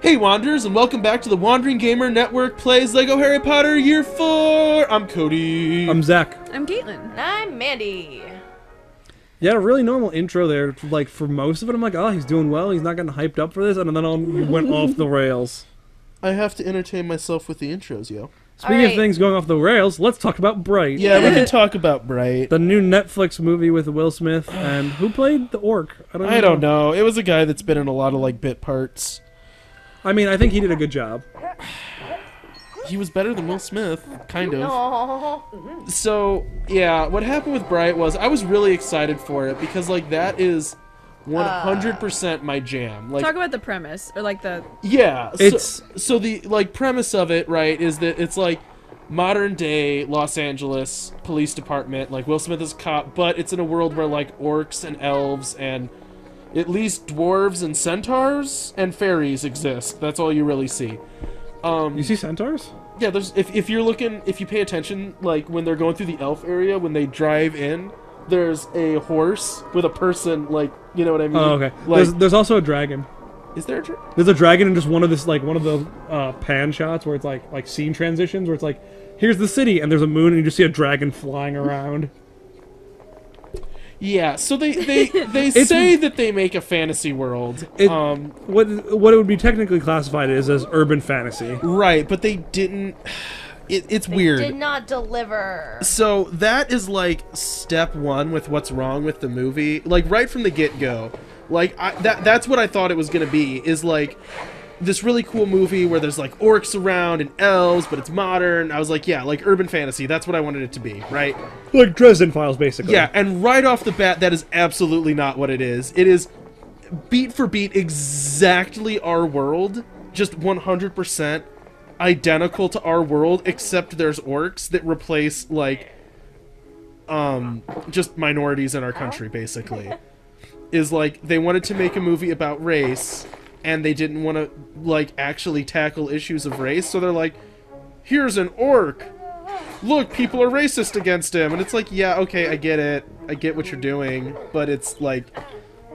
Hey Wanderers, and welcome back to the Wandering Gamer Network Plays LEGO Harry Potter Year 4! I'm Cody. I'm Zach. I'm Caitlin. And I'm Mandy. Yeah, a really normal intro there. Like, for most of it, I'm like, oh, he's doing well, he's not getting hyped up for this, and then he went off the rails. I have to entertain myself with the intros, yo. Speaking of things going off the rails, let's talk about Bright. Yeah, we can talk about Bright. The new Netflix movie with Will Smith, and who played the orc? I don't know. It was a guy that's been in a lot of, like, bit parts. I mean, I think he did a good job. He was better than Will Smith, kind of. Aww. So, yeah, what happened with Bright was I was really excited for it because, like, that is 100% my jam. Like, Talk about the premise, or like the... yeah, It's- so the, like, premise of it, right, is that it's, like, modern day Los Angeles police department. Like, Will Smith is a cop, but it's in a world where, like, orcs and elves and at least dwarves and centaurs and fairies exist. That's all you really see. You see centaurs? Yeah, there's if you pay attention, like when they're going through the elf area, when they drive in, there's a horse with a person, like, you know what I mean? Oh, okay. Like, There's also a dragon. is there There's a dragon in just one of the pan shots where it's like scene transitions where it's like, here's the city and there's a moon and you just see a dragon flying around. Yeah, so they say that they make a fantasy world. What it would be technically classified as urban fantasy. Right, but they didn't. It's weird. Did not deliver. So that is like step one with what's wrong with the movie. Like right from the get-go. Like that's what I thought it was gonna be. Is like this really cool movie where there's like orcs around and elves, but it's modern. I was like, yeah, like urban fantasy. That's what I wanted it to be, right? Like Dresden Files, basically. Yeah, and right off the bat, that is absolutely not what it is. It is beat for beat exactly our world, just 100% identical to our world, except there's orcs that replace like just minorities in our country, basically. Is like they wanted to make a movie about race and they didn't want to like actually tackle issues of race, so they're like, here's an orc, look, people are racist against him. And it's like, yeah, okay, I get it, I get what you're doing, but it's like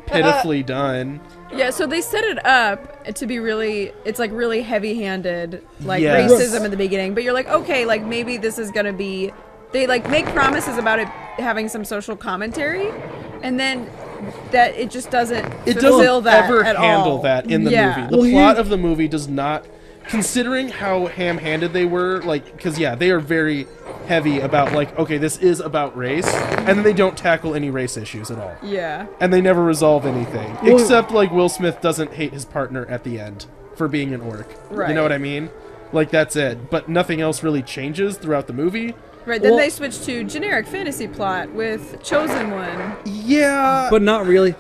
pitifully done. Yeah, so they set it up to be really, it's like really heavy-handed, like Yes. racism in the beginning, but you're like, okay, like maybe this is gonna be, they like make promises about it having some social commentary, and then that it just doesn't It fulfill doesn't that ever at handle all. that in the Yeah. movie. The plot of the movie does not, considering how ham-handed they were, like, because yeah, they are very heavy about like, okay, this is about race, and then they don't tackle any race issues at all, Yeah. and they never resolve anything, except like Will Smith doesn't hate his partner at the end for being an orc. You Right. know what I mean? Like that's it, but nothing else really changes throughout the movie. Right, then Well- they switched to generic fantasy plot with Chosen One. Yeah, But not really.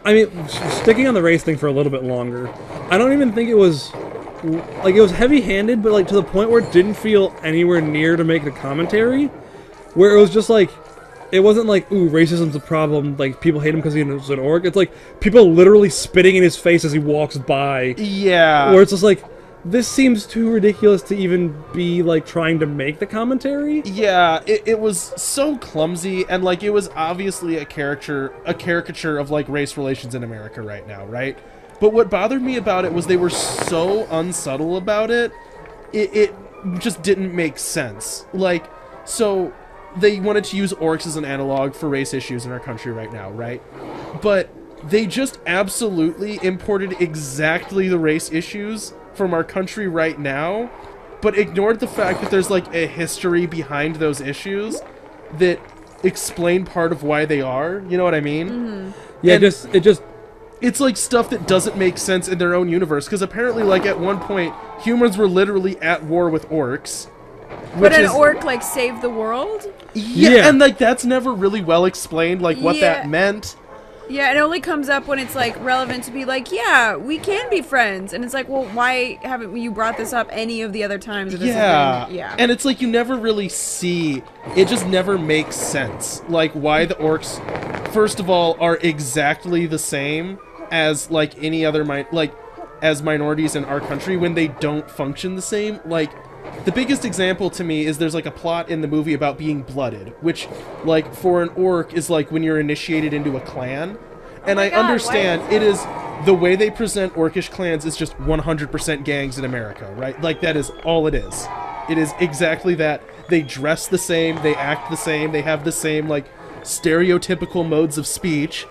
I mean, sticking on the race thing for a little bit longer, I don't even think it was... Like, it was heavy-handed, but, like, to the point where it didn't feel anywhere near to make the commentary. Where it was just, like... It wasn't like, ooh, racism's a problem, like, people hate him because he's an orc. It's like, people literally spitting in his face as he walks by. yeah. Where it's just like, this seems too ridiculous to even be, like, trying to make the commentary. Yeah, it was so clumsy, and like it was obviously a caricature of like race relations in America right now, right? But what bothered me about it was they were so unsubtle about it. It just didn't make sense. Like, so they wanted to use orcs as an analog for race issues in our country right now, right? But they just absolutely imported exactly the race issues from our country right now, but ignored the fact that there's like a history behind those issues that explain part of why they are. You know what I mean? Yeah, And- it's like stuff that doesn't make sense in their own universe, because apparently like at one point humans were literally at war with orcs, But an is orc, like, saved the world? Yeah. and like that's never really well explained, like what that Yeah. meant. Yeah, it only comes up when it's like relevant to be like, yeah, we can be friends, and it's like, well, why haven't you brought this up any of the other times? That this has Yeah. been- yeah, And it's like you never really see, it just never makes sense. Like why the orcs, first of all, are exactly the same as like any other as minorities in our country when they don't function the same. Like the biggest example to me is there's like a plot in the movie about being blooded, which like for an orc is like when you're initiated into a clan. And my I God, understand why- it is the way they present orcish clans is just 100% gangs in America, right? Like, that is all it is. It is exactly that. They dress the same, they act the same, they have the same, like, stereotypical modes of speech.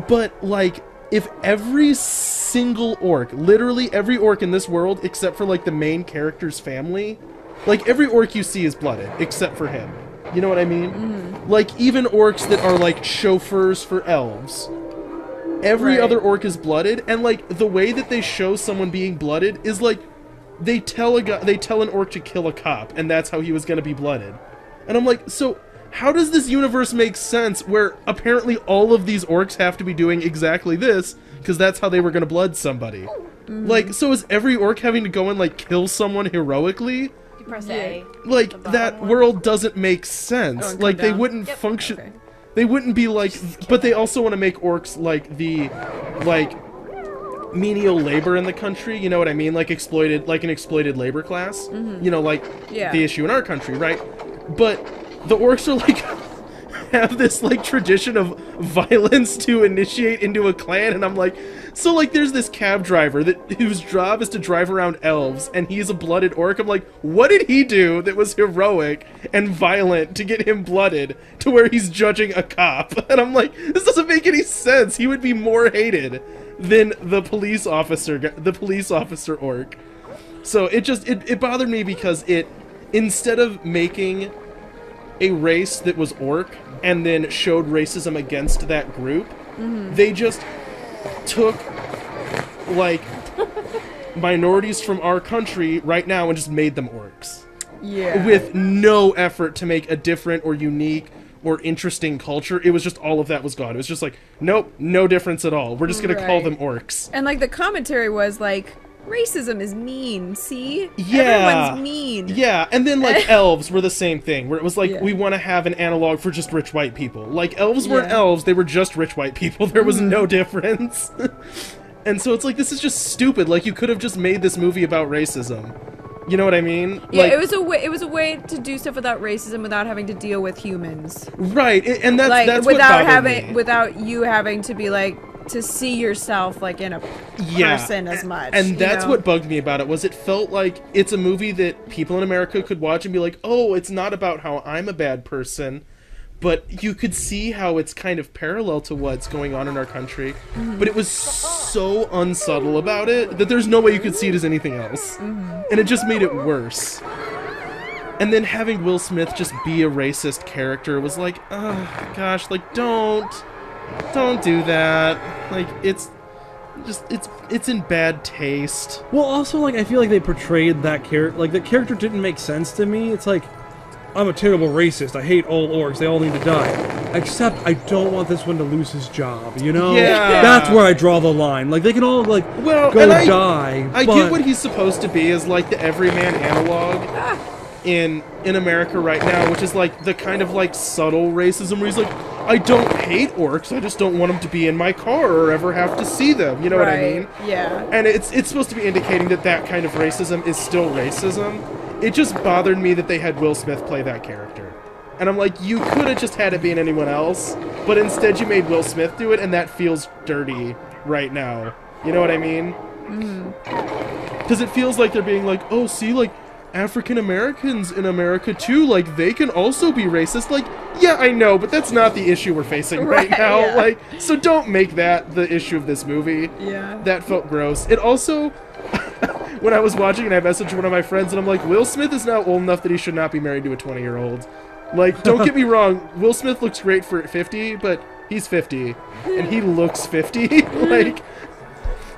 But, like, if every single orc, literally every orc in this world, except for, like, the main character's family, like, every orc you see is blooded, except for him. You know what I mean? Mm-hmm. Like, even orcs that are, like, chauffeurs for elves. Every other orc is blooded, and, like, the way that they show someone being blooded is, like, they tell an orc to kill a cop, and that's how he was gonna be blooded. And I'm like, so how does this universe make sense where apparently all of these orcs have to be doing exactly this, because that's how they were gonna blood somebody? Mm-hmm. Like, so is every orc having to go and, like, kill someone heroically? You press A. Like, that world doesn't make sense. Like, they wouldn't function... Okay. They wouldn't be like... But they also want to make orcs, like, the... Like... menial labor in the country, you know what I mean? Like an exploited labor class. Mm-hmm. You know, like the issue in our country, right? But the orcs are like have this like tradition of violence to initiate into a clan, and I'm like, so like there's this cab driver whose job is to drive around elves, and he's a blooded orc. I'm like, what did he do that was heroic and violent to get him blooded to where he's judging a cop? And I'm like, this doesn't make any sense. He would be more hated than the police officer orc. So it bothered me because instead of making a race that was orc and then showed racism against that group, they just took like minorities from our country right now and just made them orcs. Yeah. With no effort to make a different or unique or interesting culture. It was just all of that was gone. It was just like, nope, no difference at all. We're just gonna call them orcs. And like the commentary was like, racism is mean, see? Yeah. Everyone's mean. Yeah, and then like elves were the same thing, where it was like, Yeah. we want to have an analog for just rich white people. Like, elves weren't elves, they were just rich white people. There was no difference. And so it's like, this is just stupid. Like, you could have just made this movie about racism. You know what I mean? Yeah, like, it was a way to do stuff without racism, without having to deal with humans. Right, and that's Like what without bothered having me. without you having to be like to see yourself like in a person as much. And you that's know? what bugged me about it, was it felt like it's a movie that people in America could watch and be like, oh, it's not about how I'm a bad person, but you could see how it's kind of parallel to what's going on in our country. But it was so unsubtle about it that there's no way you could see it as anything else. And it just made it worse. And then having Will Smith just be a racist character was like, oh gosh, like don't do that. Like, it's in bad taste. Well, also, like, I feel like they portrayed that character, like, the character didn't make sense to me. It's like, I'm a terrible racist, I hate all orcs, they all need to die. Except, I don't want this one to lose his job, you know? Yeah. That's where I draw the line. Like, they can all, like, Well, go and die, I but... get what he's supposed to be, as like the everyman analog in America right now, which is like the kind of like subtle racism where he's like, I don't hate orcs, I just don't want them to be in my car or ever have to see them. You know what I mean? Yeah. And it's supposed to be indicating that kind of racism is still racism. It just bothered me that they had Will Smith play that character. And I'm like, you could have just had it being anyone else, but instead you made Will Smith do it, and that feels dirty right now. You know what I mean? Because it feels like they're being like, oh, see, like, African Americans in America too, like, they can also be racist. Like, yeah, I know, but that's not the issue we're facing right now. yeah. Like, so don't make that the issue of this movie. Yeah. That felt gross. It also, when I was watching it, I messaged one of my friends and I'm like, Will Smith is now old enough that he should not be married to a 20-year-old. Like, don't get me wrong, Will Smith looks great for 50, but he's 50. And he looks 50. Like,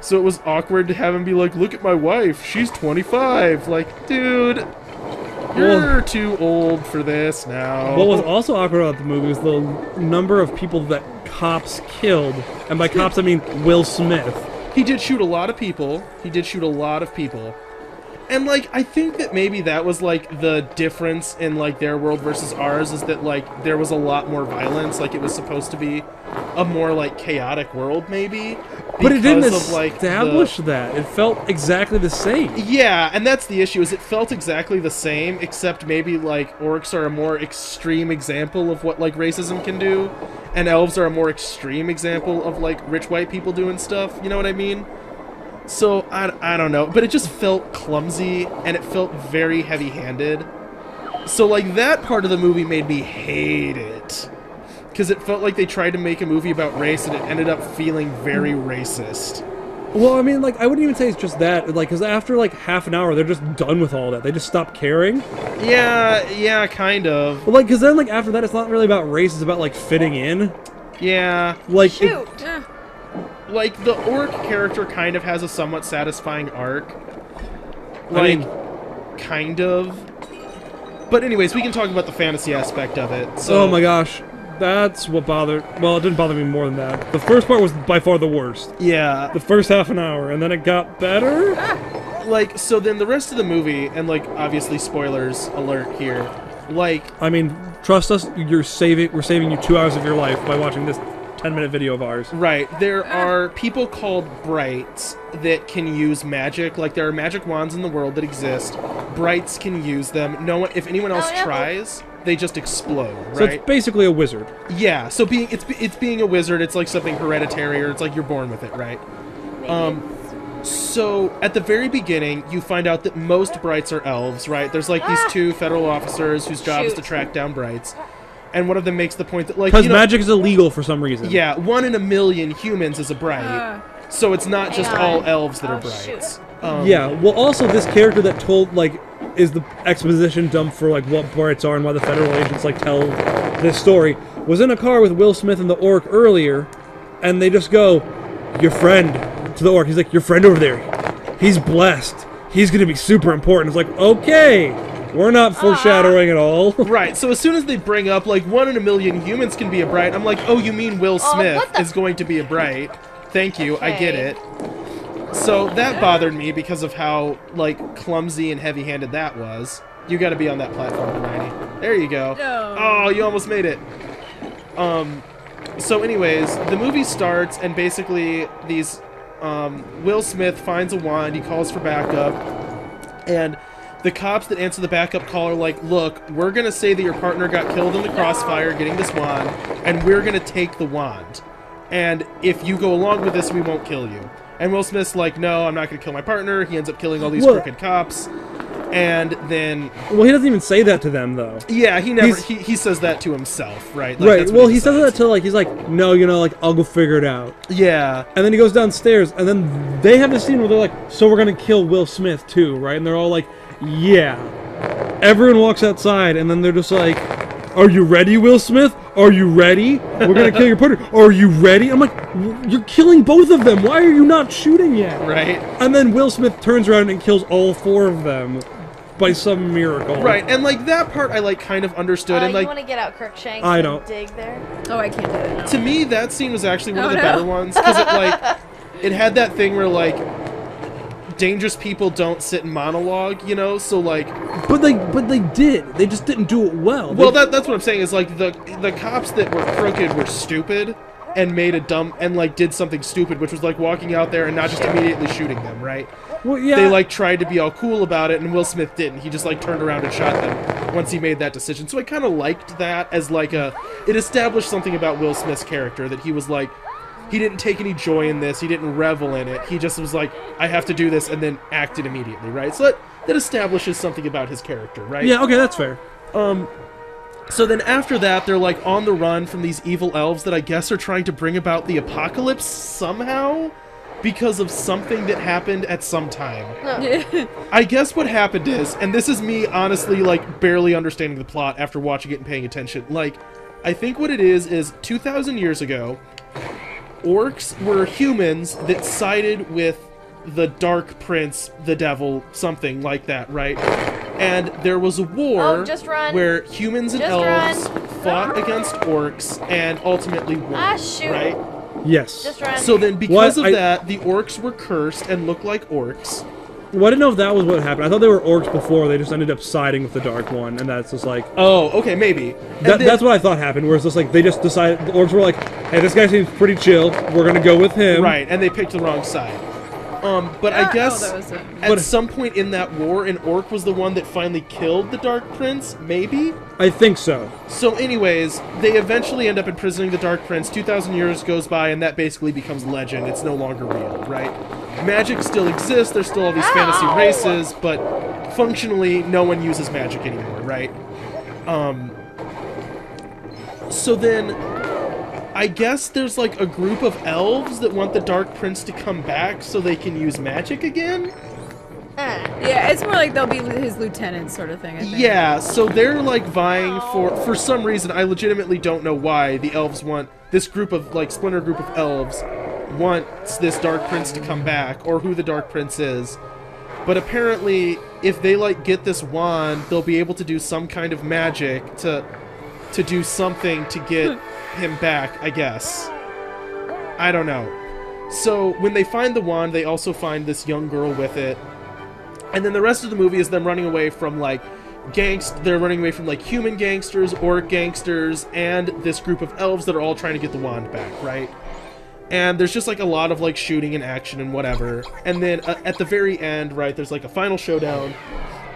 so it was awkward to have him be like, look at my wife, she's 25. Like, dude, you're too old for this now. What was also awkward about the movie was the number of people that cops killed. And by cops, I mean Will Smith. He did shoot a lot of people. And, like, I think that maybe that was, like, the difference in, like, their world versus ours, is that, like, there was a lot more violence. Like, it was supposed to be a more, like, chaotic world, maybe. But it didn't because of, like, establish that. It felt exactly the same. Yeah, and that's the issue, is it felt exactly the same, except maybe, like, orcs are a more extreme example of what, like, racism can do, and elves are a more extreme example of, like, rich white people doing stuff, you know what I mean? So, I don't know, but it just felt clumsy, and it felt very heavy-handed. So, like, that part of the movie made me hate it. Because it felt like they tried to make a movie about race, and it ended up feeling very racist. Well, I mean, like, I wouldn't even say it's just that. Like, because after, like, half an hour, they're just done with all that. They just stop caring. Yeah, kind of. But, like, because then, like, after that, it's not really about race. It's about, like, fitting in. Yeah. Like, Shoot. Yeah. Like, the orc character kind of has a somewhat satisfying arc. I Like, mean- kind of. But anyways, we can talk about the fantasy aspect of it. So, oh my gosh. That's what bothered... Well, it didn't bother me more than that. The first part was by far the worst. Yeah. The first half an hour, and then it got better? Like, so then the rest of the movie, and, like, obviously spoilers alert here, like, I mean, trust us, we're saving you 2 hours of your life by watching this 10-minute video of ours. right, there are people called Brights that can use magic. Like, there are magic wands in the world that exist. Brights can use them. No one, if anyone else Oh, yeah. tries, they just explode, So right? it's basically a wizard. Yeah, so it's being a wizard, it's like something hereditary, or it's like you're born with it, right? So at the very beginning, you find out that most Brights are elves, right? There's like these two federal officers whose job is to Shoot. track down Brights, and one of them makes the point that, like, Because you know, magic is illegal for some reason. yeah, 1 in a million humans is a Bright, so it's not just Hang all on. elves that are Oh, shoot. Brights. Yeah, well, also, this character that told, like, is the exposition dump for, like, what Brights are and why the federal agents, like, tell this story, was in a car with Will Smith and the orc earlier, and they just go, your friend, to the orc. He's like, your friend over there, he's blessed. He's gonna be super important. It's like, okay, we're not foreshadowing at all. Right, so as soon as they bring up, like, 1 in a million humans can be a Bright, I'm like, oh, you mean Will Smith what the- is going to be a Bright. Thank you, I get Okay. it. So that bothered me because of how, like, clumsy and heavy-handed that was. You gotta be on that platform, Hermione. There you go. No. Oh, you almost made it. So anyways, the movie starts, and basically these, Will Smith finds a wand, he calls for backup, and the cops that answer the backup call are like, look, we're gonna say that your partner got killed in the crossfire getting this wand, and we're gonna take the wand. And if you go along with this, we won't kill you. And Will Smith's like, no, I'm not gonna kill my partner. He ends up killing all these Well- crooked cops. And then, Well, he doesn't even say that to them, though. yeah, he never, He's- he says that to himself, right? Like, Right, that's well, what he says decides. that to, like, he's like, no, you know, like, I'll go figure it out. Yeah. And then he goes downstairs, and then they have this scene where they're like, so we're gonna kill Will Smith, too, right? And they're all like, yeah. Everyone walks outside, and then they're just like, are you ready, Will Smith? Are you ready? We're gonna kill your partner. Are you ready? I'm like, you're killing both of them. Why are you not shooting yet? Right. And then Will Smith turns around and kills all 4 of them by some miracle. Right, and like that part I like kind of understood, and you like want to get out Crookshanks I and don't. dig there? Oh, I can't do it. No. to me that scene was actually one of Oh, the no. better ones because it like it had that thing where like dangerous people don't sit in monologue, you know, so like But they did. They just didn't do it well. well They- that's what I'm saying is like the cops that were crooked were stupid and made a dumb and like did something stupid, which was like walking out there and not just immediately shooting them, right? well, yeah. They like tried to be all cool about it, and Will Smith didn't. He just like turned around and shot them once he made that decision. So I kind of liked that as like it established something about Will Smith's character, that he was like, he didn't take any joy in this, he didn't revel in it, he just was like, I have to do this, and then acted immediately, right? So that establishes something about his character, right? Yeah, okay, that's fair. So then after that, they're like on the run from these evil elves that I guess are trying to bring about the apocalypse somehow because of something that happened at some time. I guess what happened is, and this is me honestly like barely understanding the plot after watching it and paying attention, like I think what it is 2,000 years ago, orcs were humans that sided with the Dark Prince, the devil, something like that, right? And there was a war Oh, just run. where humans and Just elves run. fought against orcs and ultimately won, Ah, shoot. right? Yes. Just run. So then because What? of that, the orcs were cursed and looked like orcs. Well, I didn't know if that was what happened. I thought they were orcs before. They just ended up siding with the Dark One, and that's just like Oh, okay, maybe. that's what I thought happened. Where it's just like they just decided the orcs were like, "Hey, this guy seems pretty chill. We're gonna go with him." Right, and they picked the wrong side. But I Oh, guess that was it. at some point in that war, an orc was the one that finally killed the Dark Prince, maybe? I think so. So anyways, they eventually end up imprisoning the Dark Prince. 2,000 years goes by, and that basically becomes legend. It's no longer real, right? Magic still exists, there's still all these fantasy races, but functionally, no one uses magic anymore, right? So then, I guess there's like a group of elves that want the Dark Prince to come back so they can use magic again? Yeah, it's more like they'll be his lieutenants sort of thing, I think. Yeah, so they're like vying for some reason, I legitimately don't know why, the elves want, this group of, like, splinter group of elves wants this Dark Prince to come back, or who the Dark Prince is. But apparently, if they, like, get this wand, they'll be able to do some kind of magic to do something to get him back, I guess. I don't know. So, when they find the wand, they also find this young girl with it. And then the rest of the movie is them running away from, like, they're running away from, like, human gangsters, orc gangsters, and this group of elves that are all trying to get the wand back, right? And there's just, like, a lot of, like, shooting and action and whatever. And then at the very end, right, there's, like, a final showdown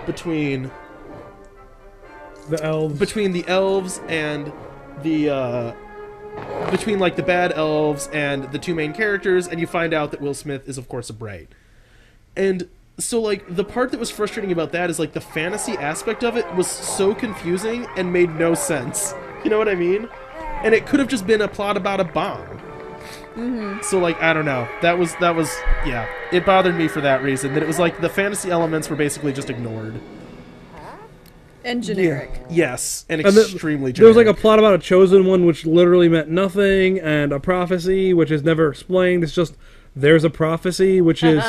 between The elves. the elves and the, between, like, the bad elves and the two main characters, and you find out that Will Smith is, of course, a Bright. And so, like, the part that was frustrating about that is, like, the fantasy aspect of it was so confusing and made no sense. You know what I mean? And it could have just been a plot about a bomb. Mm-hmm. So, like, I don't know. That was, yeah. It bothered me for that reason. That it was, like, the fantasy elements were basically just ignored. And generic. Yes, and And extremely there was like a generic. plot about a chosen one, which literally meant nothing, and a prophecy, which is never explained. It's just there's a prophecy, which is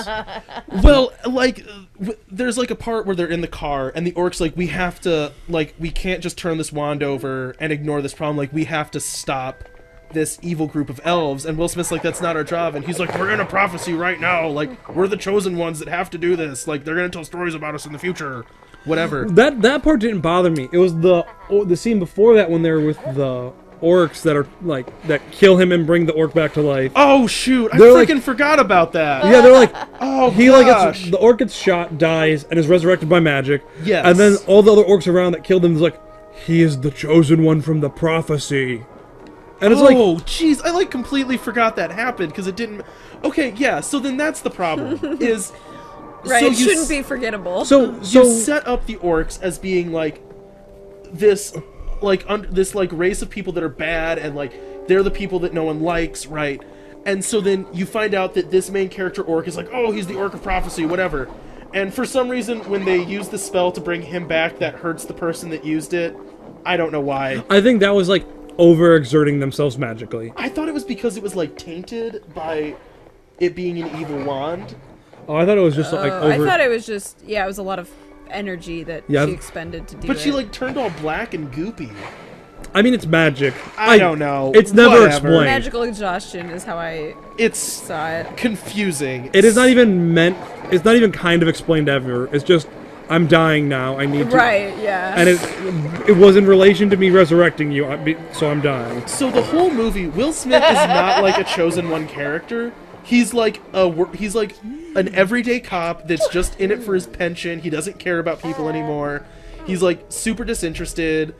Well, like, there's, like, a part where they're in the car, and the orc's like, we have to, like, we can't just turn this wand over and ignore this problem. Like, we have to stop this evil group of elves. And Will Smith's like, that's not our job. And he's like, we're in a prophecy right now. Like, we're the chosen ones that have to do this. Like, they're gonna tell stories about us in the future. Whatever. that part didn't bother me. It was the scene before that when they're with the orcs that are like that kill him and bring the orc back to life. Oh, shoot. I They're like- freaking forgot about that. Yeah, they're like, Oh, he like gosh. gets, the orc gets shot, dies, and is resurrected by magic. Yes. And then all the other orcs around that killed him is like, he is the chosen one from the prophecy. And it's like, oh, jeez, I, like, completely forgot that happened, because it didn't... Okay, yeah, so then that's the problem, is... Right, so it you shouldn't be forgettable. so You set up the orcs as being, like, this, like, this, like, race of people that are bad, and, like, they're the people that no one likes, right? And so then you find out that this main character orc is like, oh, he's the orc of prophecy, whatever. And for some reason, when they use the spell to bring him back, that hurts the person that used it. I don't know why. I think that was like overexerting themselves magically. I thought it was because it was, like, tainted by it being an evil wand. Oh, I thought it was just like I over. thought it was just, yeah, it was a lot of energy that Yeah. she expended to do But it. she, like, turned all black and goopy. I mean, it's magic. I don't know. It's never Whatever. explained. Magical exhaustion is how I It's saw it. confusing. It is not even meant. It's not even kind of explained ever. It's just, I'm dying now. I need to. Right, yeah. And it was in relation to me resurrecting you, so I'm dying. So the whole movie, Will Smith is not like a chosen one character. He's like an everyday cop that's just in it for his pension. He doesn't care about people anymore. He's like super disinterested.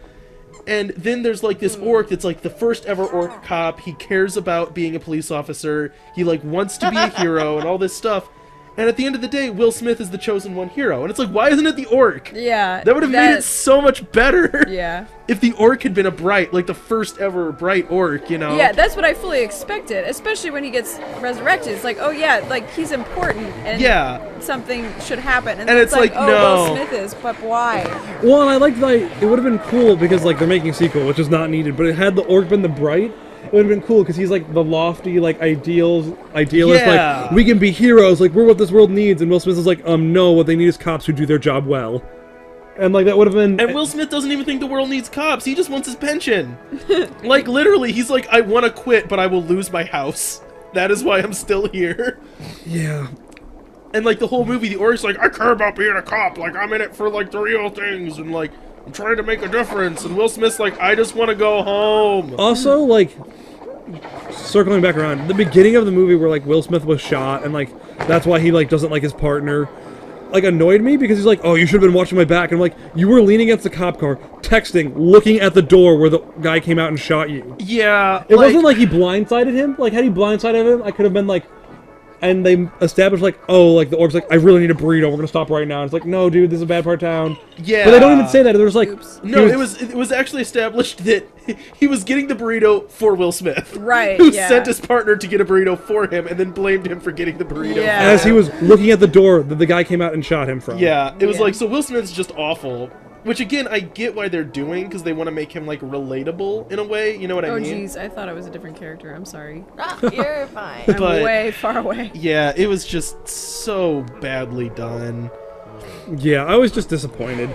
And then there's like this orc that's like the first ever orc cop. He cares about being a police officer. He like wants to be a hero and all this stuff. And at the end of the day, Will Smith is the chosen one hero. And it's like, why isn't it the orc? Yeah. That would have made it so much better. Yeah. If the orc had been a Bright, like the first ever Bright orc, you know? Yeah, that's what I fully expected, especially when he gets resurrected. It's like, oh yeah, like he's important and Yeah. something should happen. And, And it's like, oh, no. Will Smith is, but why? Well, and I liked like it would have been cool because like they're making a sequel, which is not needed. But it had the orc been the bright. It would have been cool because he's like the lofty, like idealist. Yeah. Like we can be heroes. Like we're what this world needs. And Will Smith is like, no, what they need is cops who do their job well. And like that would have been. And Will Smith doesn't even think the world needs cops. He just wants his pension. Like, literally, he's like, I want to quit, but I will lose my house. That is why I'm still here. Yeah. And like the whole movie, the Orc's like, I care about being a cop. Like I'm in it for like the real things, and like I'm trying to make a difference. And Will Smith's like, I just want to go home. Also, like, circling back around, the beginning of the movie where like Will Smith was shot and like that's why he like doesn't like his partner, like annoyed me because he's like, oh, you should have been watching my back. And I'm like, you were leaning against the cop car, texting, looking at the door where the guy came out and shot you. Yeah, It wasn't like he blindsided him. Like, had he blindsided him, I could have been like, and they established like, oh, like the Orb's like, I really need a burrito. We're gonna stop right now. And it's like, no, dude, this is a bad part of town. Yeah, But they don't even say that. They're just like, Oops. No, it was actually established that he was getting the burrito for Will Smith, Right, Who yeah. sent his partner to get a burrito for him, and then blamed him for getting the burrito. Yeah. for as he him. was looking at the door that the guy came out and shot him from. Yeah, it was Yeah. like, so Will Smith's just awful. Which again, I get why they're doing because they want to make him like relatable in a way. You know what I Oh mean? jeez, I thought it was a different character. I'm sorry. Ah, you're fine. I'm But- way far away. Yeah, it was just so badly done. Yeah, I was just disappointed.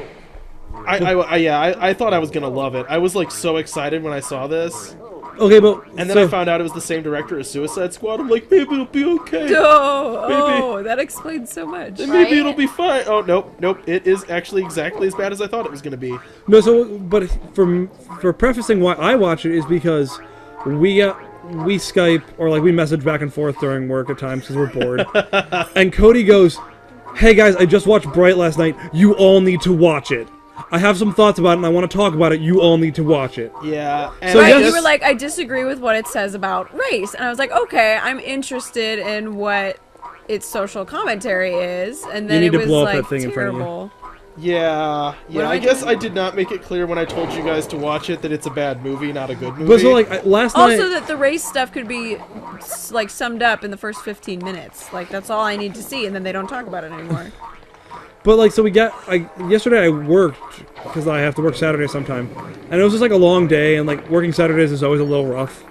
I thought I was gonna love it. I was like so excited when I saw this, Okay, but and then so, I found out it was the same director as Suicide Squad. I'm like, maybe it'll be okay. Oh, that explains so much. Maybe Right? it'll be fine. Oh nope. It is actually exactly as bad as I thought it was gonna be. no, so but for prefacing why I watch it is because we Skype or like we message back and forth during work at times because we're bored, and Cody goes, "Hey guys, I just watched Bright last night. You all need to watch it. I have some thoughts about it and I want to talk about it. You all need to watch it." Yeah. And So Right, yes- you were like, I disagree with what it says about race. And I was like, okay, I'm interested in what its social commentary is. And then need it to was blow up like that thing in front of you. terrible. Yeah. do I I guess do? I did not make it clear when I told you guys to watch it that it's a bad movie, not a good movie. But so like last night, Also, that the race stuff could be like summed up in the first 15 minutes. Like that's all I need to see, and then they don't talk about it anymore. but like so we got yesterday I worked because I have to work Saturday sometime, and it was just like a long day, and like working Saturdays is always a little rough,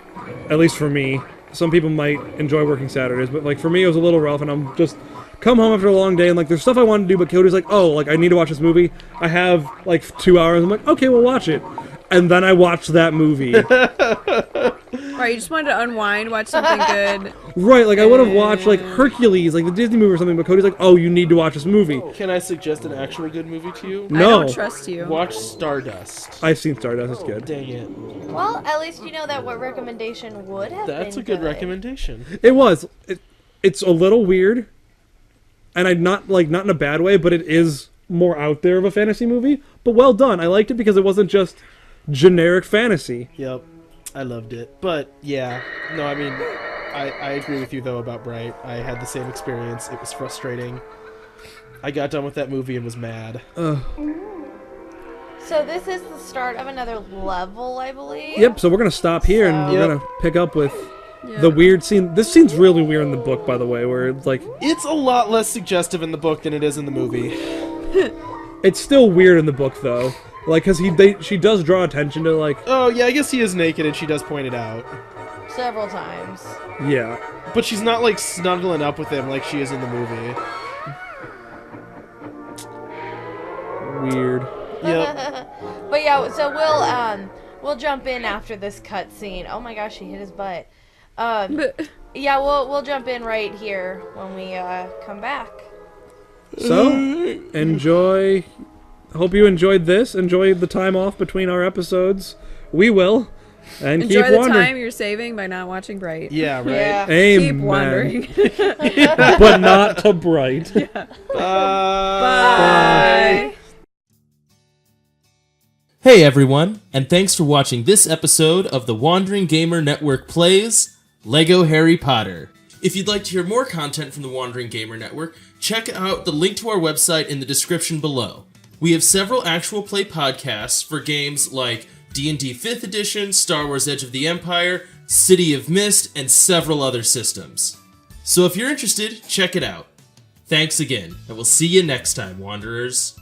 at least for me. Some people might enjoy working Saturdays, but like for me it was a little rough, and I'm just come home after a long day and like there's stuff I want to do, but Cody's like, oh, like I need to watch this movie. I have like 2 hours. I'm like, okay, we'll watch it, and then I watched that movie. Right, you just wanted to unwind, watch something good. Right, like I would have watched like Hercules, like the Disney movie or something, but Cody's like, oh, you need to watch this movie. Can I suggest an actual good movie to you? I No, don't trust you. Watch Stardust. I've seen Stardust. It's good. Dang it. Well, at least you know that what recommendation would have That's been a good recommendation. It was. It's a little weird, and I'm not in a bad way, but it is more out there of a fantasy movie. But well done. I liked it because it wasn't just generic fantasy. Yep. I loved it. But yeah. No, I mean I agree with you though about Bright. I had the same experience. It was frustrating. I got done with that movie and was mad. So this is the start of another level, I believe. Yep. So we're gonna stop here and we're Yep. gonna pick up with Yeah. the weird scene. This scene's really weird in the book, by the way, where it's like It's a lot less suggestive in the book than it is in the movie. it's still weird in the book though. Like, cause she does draw attention to like, Oh yeah, I guess he is naked and she does point it out. Several times. yeah. But she's not like snuggling up with him like she is in the movie. Weird. Yep. But yeah, so we'll jump in after this cutscene. Oh my gosh, he hit his butt. But- Yeah, we'll jump in right here when we come back. So enjoy. Hope you enjoyed this. Enjoy the time off between our episodes. We will. And Enjoy keep the wandering. time you're saving by not watching Bright. Yeah, right. Yeah. Amen. Keep wandering. But not to Bright. Bye. Hey everyone, and thanks for watching this episode of the Wandering Gamer Network Plays LEGO Harry Potter. If you'd like to hear more content from the Wandering Gamer Network, check out the link to our website in the description below. We have several actual play podcasts for games like D&D 5th Edition, Star Wars Edge of the Empire, City of Mist, and several other systems. So if you're interested, check it out. Thanks again, and we'll see you next time, Wanderers.